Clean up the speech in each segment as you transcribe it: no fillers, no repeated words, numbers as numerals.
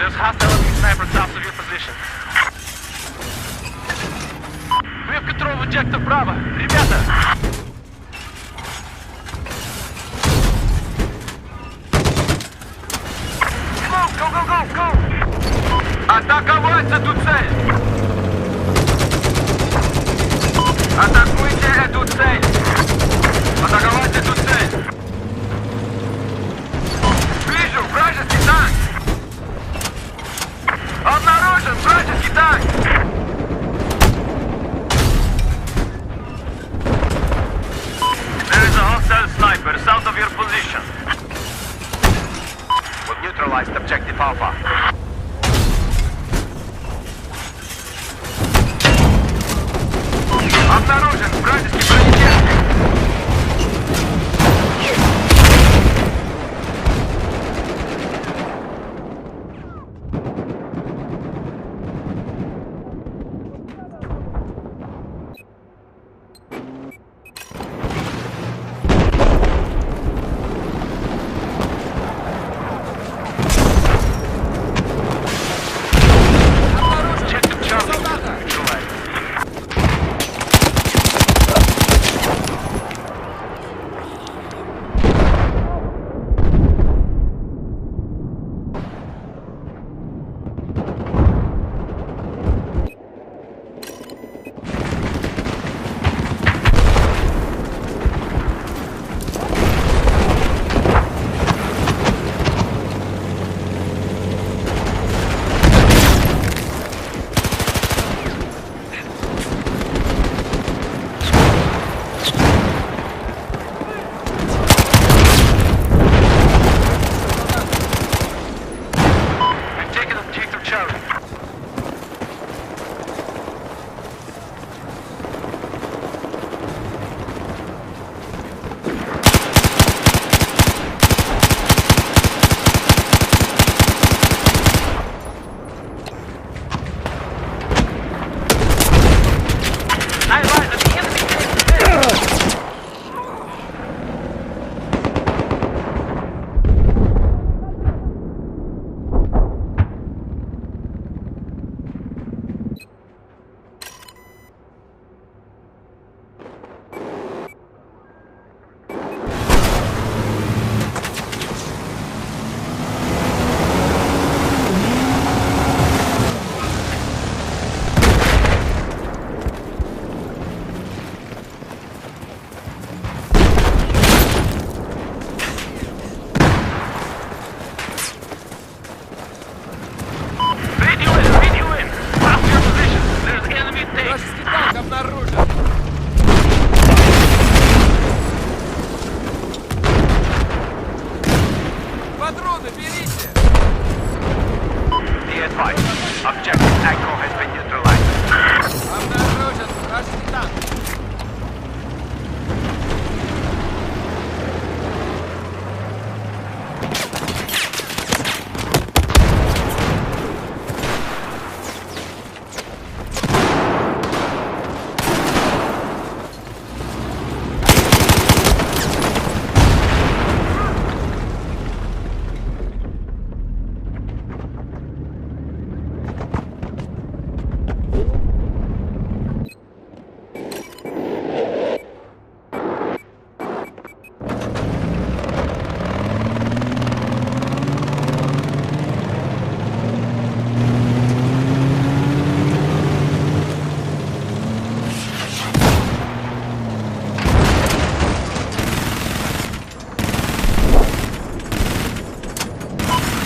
There's hostile enemy sniper south of your position. We have control of objective Bravo. Ребята! Go! Атаковать эту цель! Атакуйте эту цель! Атаковать эту цель! Вижу вражеский танк! Обнаружен вражеский танк! There is a hostile sniper south of your position. We've neutralized objective Alpha. Обнаружен вражеский бронетехник!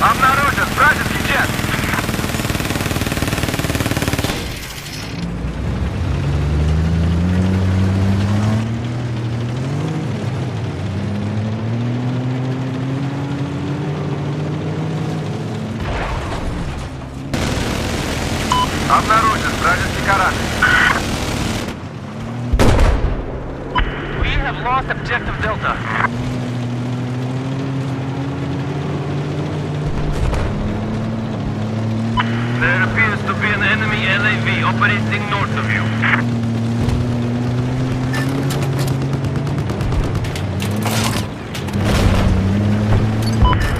Обнаружен вражеский джет! Обнаружен вражеский корабль. We have lost objective Delta. There appears to be an enemy LAV operating north of you.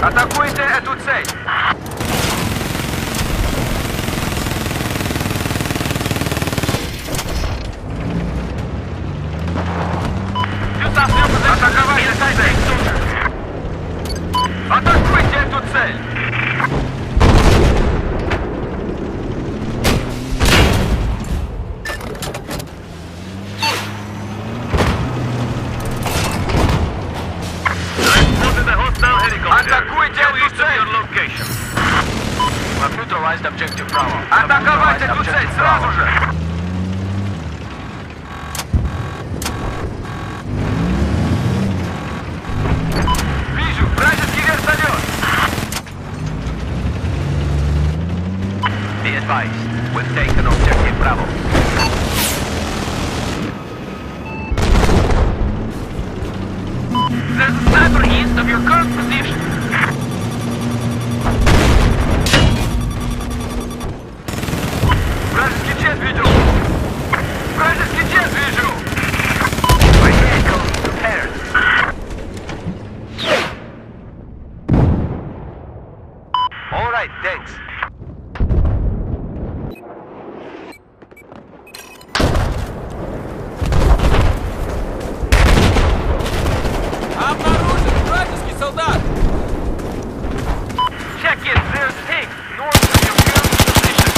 Атакуйте эту цель! neutralized objective Bravo. Атаковать эту цель сразу же! Вижу, вражеский вертолет! Be advised, we've taken objective Bravo. There's a sniper east of your current position. Вражеский джет вижу! Вражеский джет вижу! My vehicle is prepared. All right, thanks. Обнаружен вражеский солдат! Check in, there's tank north of your current position.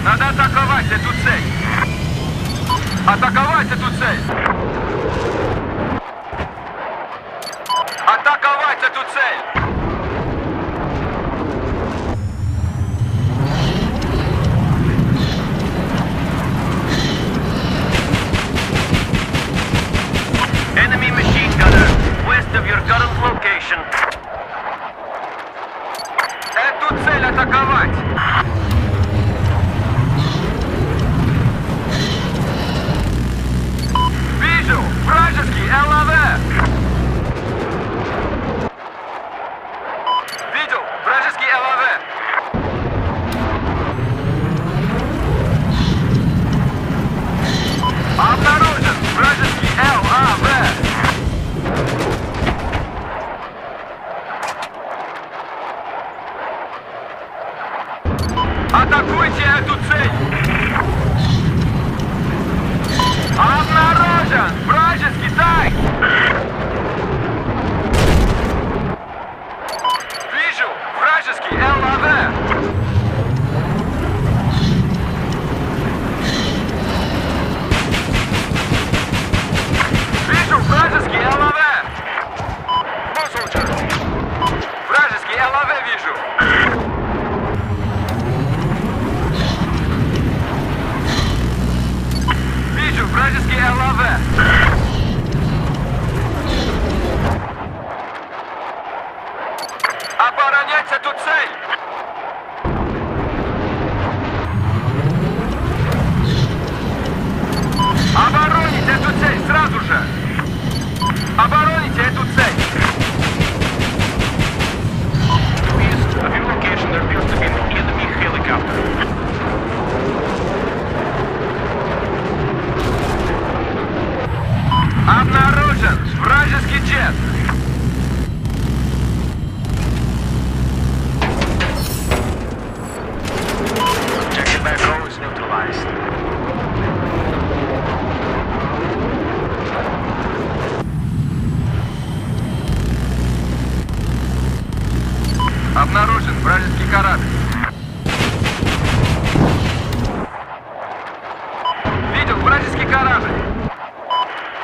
Надо атаковать эту цель! Атаковать эту цель! Атаковать эту цель! Enemy machine gunner, west of your current location. Эту цель атаковать! Вижу! Вражеский ЛАВ! Видел! Вражеский ЛАВ! Обнаружен! Вражеский ЛАВ! Атакуйте эту цель! Обнаружен! Вражеский танк! Вижу! Вражеский ЛАВ! Вижу! Вражеский ЛАВ! Вражеский ЛАВ вижу! Вижу! Вражеский ЛАВ! Оборонять эту цель! Оборонить эту цель сразу же! Обороните эту цель! East of your location there appears to be an enemy helicopter. Обнаружен вражеский джет! Objective Bravo is neutralized. Обнаружен вражеский корабль. Видел вражеский корабль.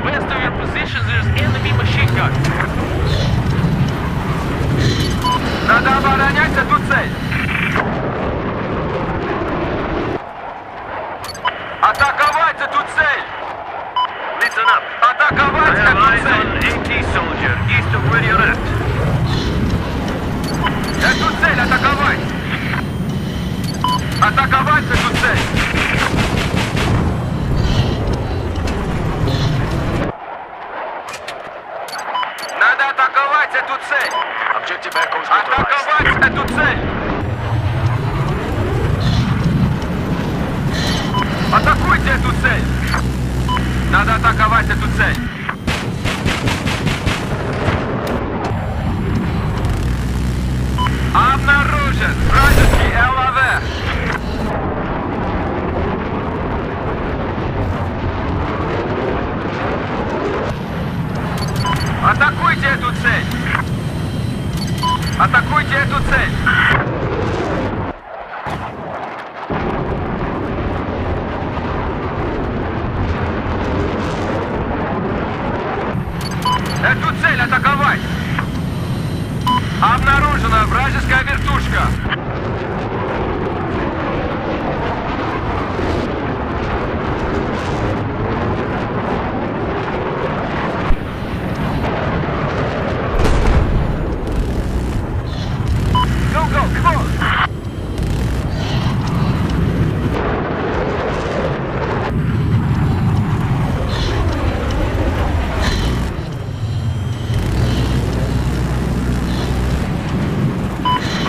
West of your position, there's enemy machine gun. Надо оборонять эту цель. Атаковать эту цель. Listen up. Атаковать эту цель. AT soldier, east of where you're at. Эту цель атаковать. Атаковать эту цель. Надо атаковать эту цель! Атаковать эту цель! Атакуйте эту цель! Надо атаковать эту цель! Обнаружен вражеский ЛАВ! Обороните эту цель! Эту цель атаковать! Обнаружена вражеская вертушка! Go, go, come on!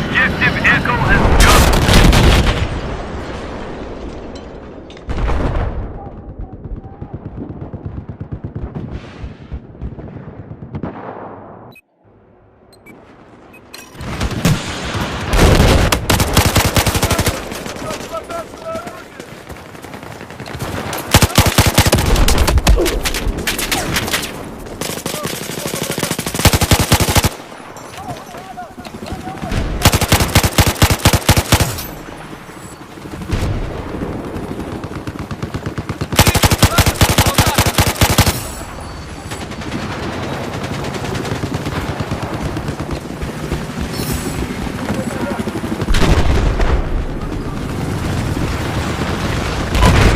Objective Echo has gone.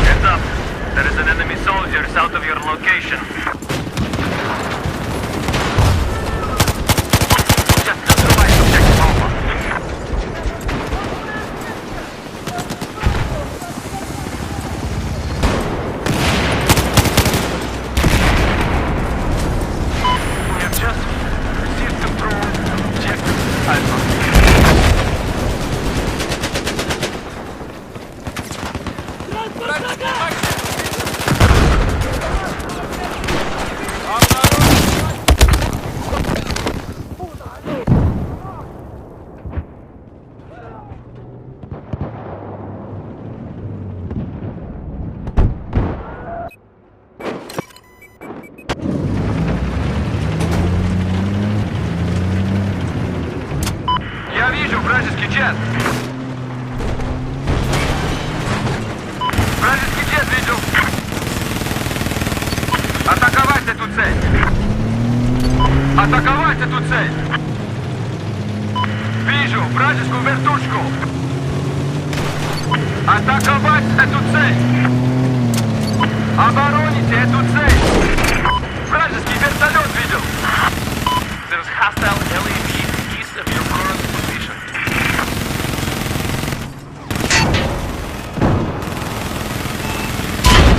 Heads up. There is an enemy soldier south of your location. Just neutralize objective Alpha. We have just received control of objective Alpha. Я вижу вражеский джет! Вражеский джет видел! Атаковать эту цель! Атаковать эту цель! Вижу вражескую вертушку! Атаковать эту цель! Обороните эту цель! Вражеский вертолет видел! There's hostile LAV east of your current position.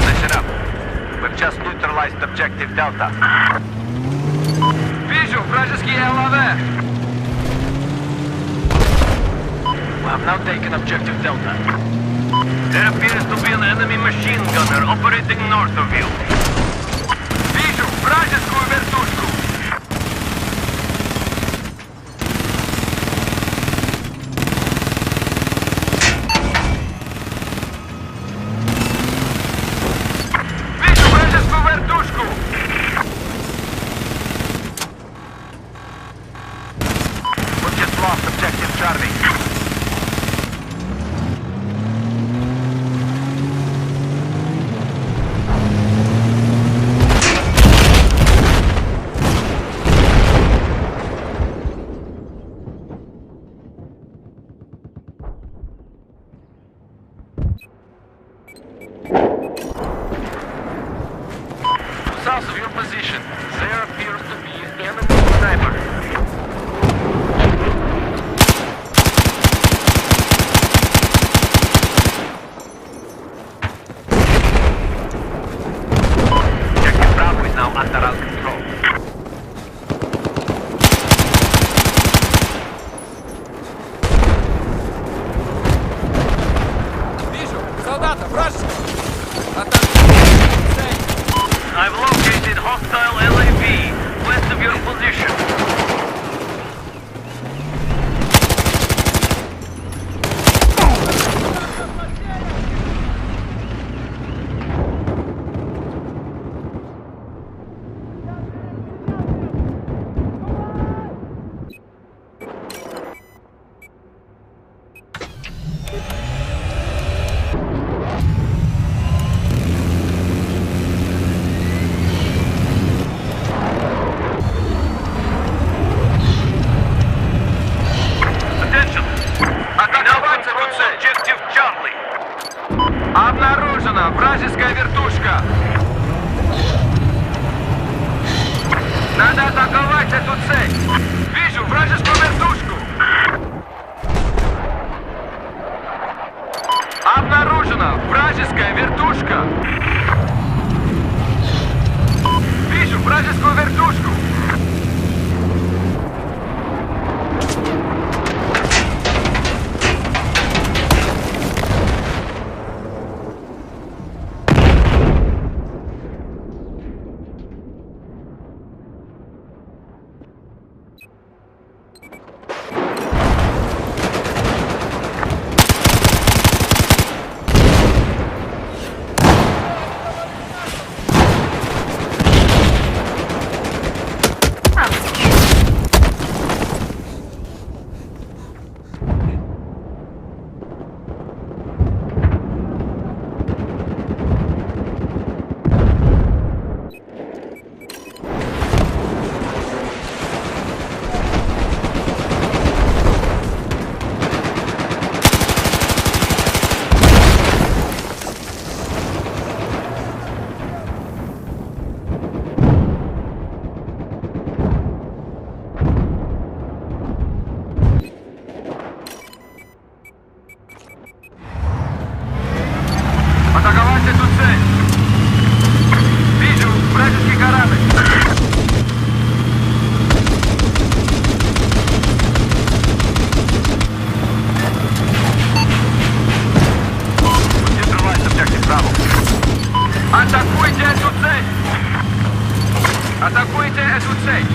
Listen up. We've just neutralized objective Delta. Вижу вражеские ЛАВ! We have now taken objective Delta. There appears to be an enemy machine gunner operating north of you. Вижу вражескую вертушку! Вижу вражескую вертушку! We've just lost objective Charlie. South of your position, there appears to be enemy sniper. Objective Bravo is now under our control. Вижу! Солдата! Вражеский! I've located hostile LAV west of your position. Обнаружена вражеская вертушка! Надо атаковать эту цель! Вижу вражескую вертушку! Обнаружена вражеская вертушка! Вижу вражескую вертушку! Атакуйте эту цель! Атакуйте эту цель!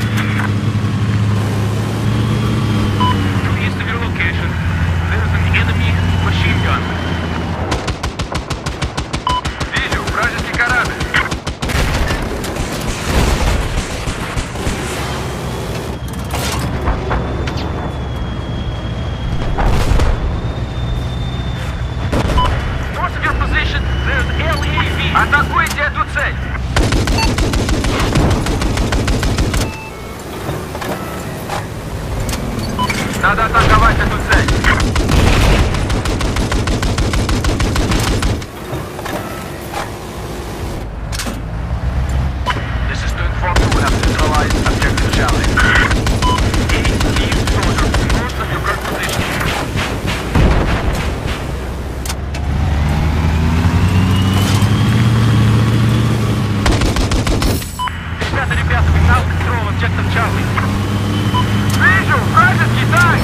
East of your location, there is an enemy machine gun. Вижу вражеский корабль. North of your position, there is LAV. Атакуйте эту цель! Надо атаковать эту цель! This is to inform you we have neutralized objective Charlie. Enemy soldier north of your current position. Ребята, we now control objective Charlie. Вижу! Вражеский танк!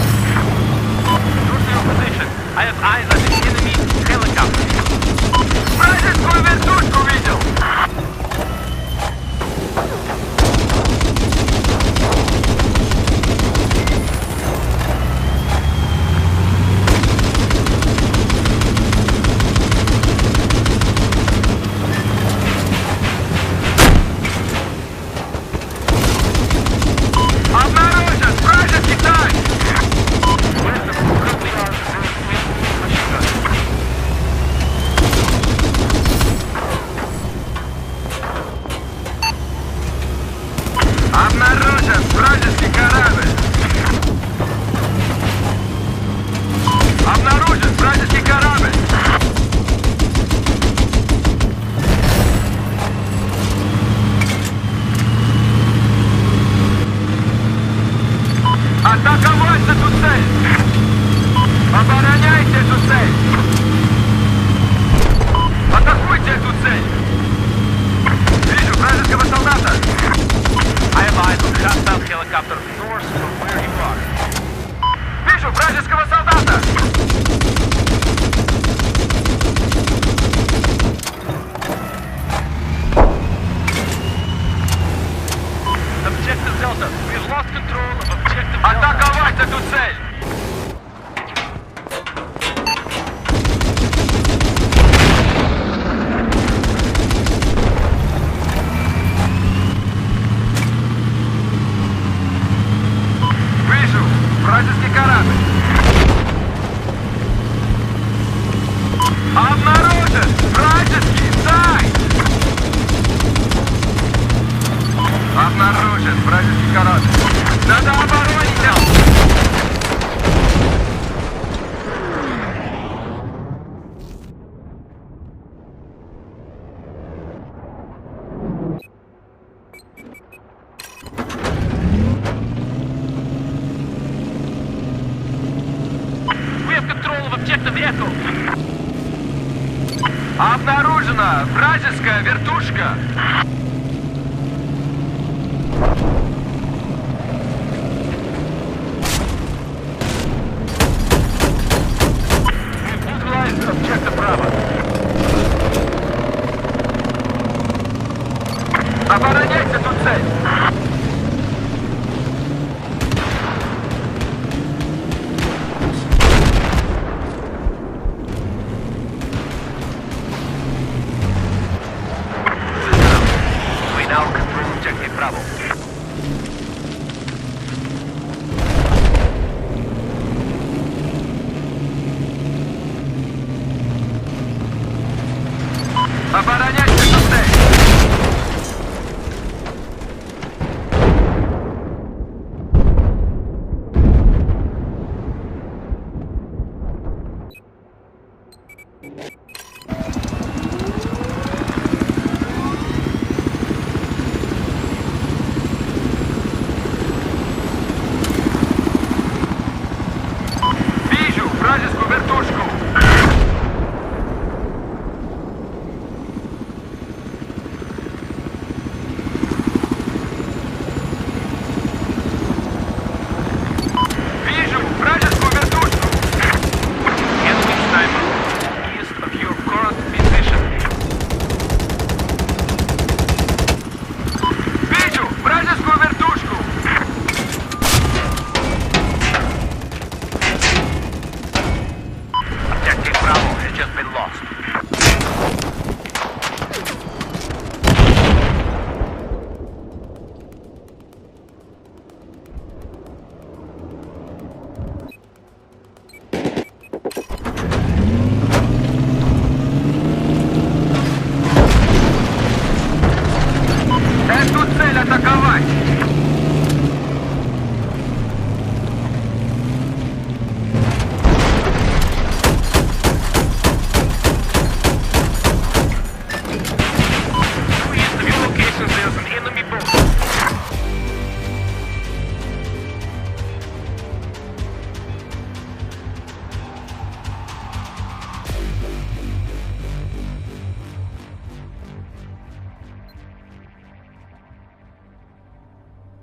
нету! Обнаружена вражеская вертушка! Neutralize objective Bravo. Обороняйте тут цель! We now control objective Bravo. Оборонять!